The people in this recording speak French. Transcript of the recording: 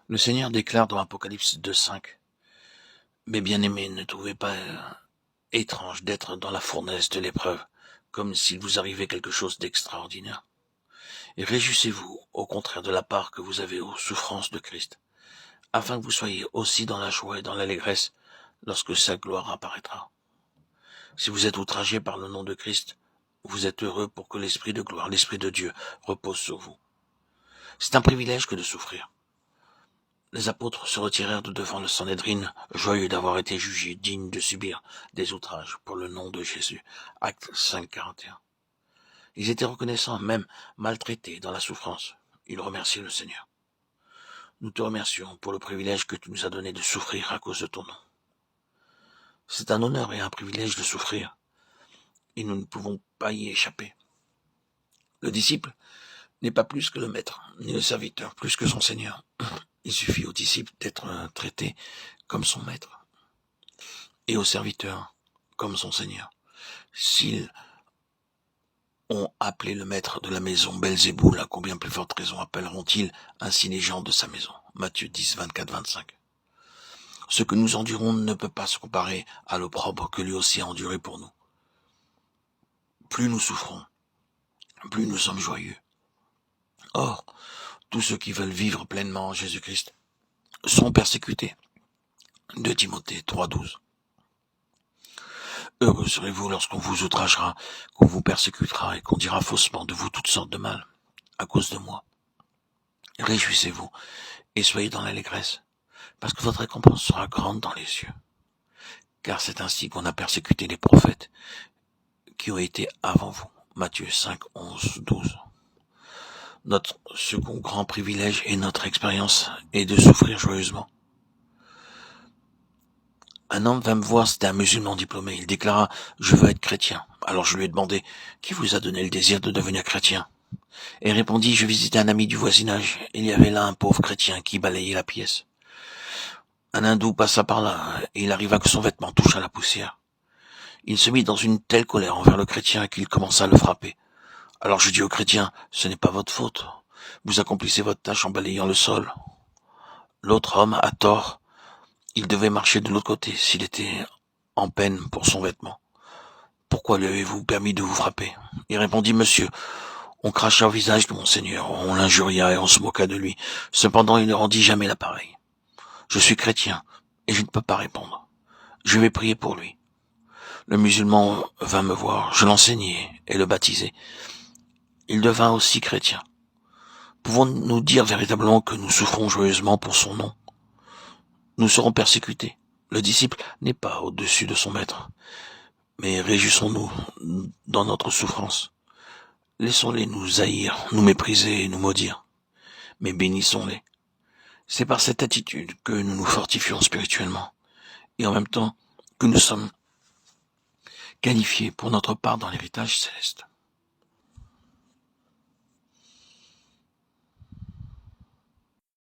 Le Seigneur déclare dans Apocalypse 2:5 : « Mes bien-aimés, ne trouvez pas étrange d'être dans la fournaise de l'épreuve, comme s'il vous arrivait quelque chose d'extraordinaire. Et réjouissez-vous, au contraire de la part que vous avez aux souffrances de Christ, afin que vous soyez aussi dans la joie et dans l'allégresse lorsque sa gloire apparaîtra. Si vous êtes outragés par le nom de Christ, vous êtes heureux pour que l'Esprit de gloire, l'Esprit de Dieu, repose sur vous. C'est un privilège que de souffrir. Les apôtres se retirèrent de devant le Sanhédrin, joyeux d'avoir été jugés dignes de subir des outrages pour le nom de Jésus. Actes 5:41. Ils étaient reconnaissants, même maltraités dans la souffrance. Ils remerciaient le Seigneur. Nous te remercions pour le privilège que tu nous as donné de souffrir à cause de ton nom. C'est un honneur et un privilège de souffrir, et nous ne pouvons pas y échapper. Le disciple n'est pas plus que le maître, ni le serviteur plus que son Seigneur. Il suffit au disciple d'être traité comme son maître, et au serviteur comme son Seigneur. S'ils ont appelé le maître de la maison Belzéboul, à combien plus forte raison appelleront-ils ainsi les gens de sa maison? Matthieu 10, 24, 25. Ce que nous endurons ne peut pas se comparer à l'opprobre que lui aussi a enduré pour nous. Plus nous souffrons, plus nous sommes joyeux. Or, tous ceux qui veulent vivre pleinement en Jésus-Christ sont persécutés. 2 Timothée 3:12. Heureux serez-vous lorsqu'on vous outragera, qu'on vous persécutera et qu'on dira faussement de vous toutes sortes de mal, à cause de moi. Réjouissez-vous et soyez dans l'allégresse, parce que votre récompense sera grande dans les cieux. Car c'est ainsi qu'on a persécuté les prophètes qui ont été avant vous. Matthieu 5, 11, 12. Notre second grand privilège et notre expérience est de souffrir joyeusement. Un homme vint me voir, c'était un musulman diplômé. Il déclara : « Je veux être chrétien. » Alors je lui ai demandé : « Qui vous a donné le désir de devenir chrétien ?» Et il répondit : « Je visitais un ami du voisinage. Il y avait là un pauvre chrétien qui balayait la pièce. Un hindou passa par là, et il arriva que son vêtement toucha la poussière. Il se mit dans une telle colère envers le chrétien qu'il commença à le frapper. Alors je dis au chrétien : « Ce n'est pas votre faute. Vous accomplissez votre tâche en balayant le sol. » L'autre homme a tort. Il devait marcher de l'autre côté s'il était en peine pour son vêtement. Pourquoi lui avez-vous permis de vous frapper ? Il répondit : « Monsieur, on cracha au visage de mon Seigneur, on l'injuria et on se moqua de lui. Cependant, il ne rendit jamais l'appareil. Je suis chrétien et je ne peux pas répondre. Je vais prier pour lui. » Le musulman vint me voir, je l'enseignai et le baptisai. Il devint aussi chrétien. Pouvons-nous dire véritablement que nous souffrons joyeusement pour son nom ? Nous serons persécutés. Le disciple n'est pas au-dessus de son maître. Mais réjouissons-nous dans notre souffrance. Laissons-les nous haïr, nous mépriser et nous maudire. Mais bénissons-les. C'est par cette attitude que nous nous fortifions spirituellement. Et en même temps que nous sommes qualifiés pour notre part dans l'héritage céleste.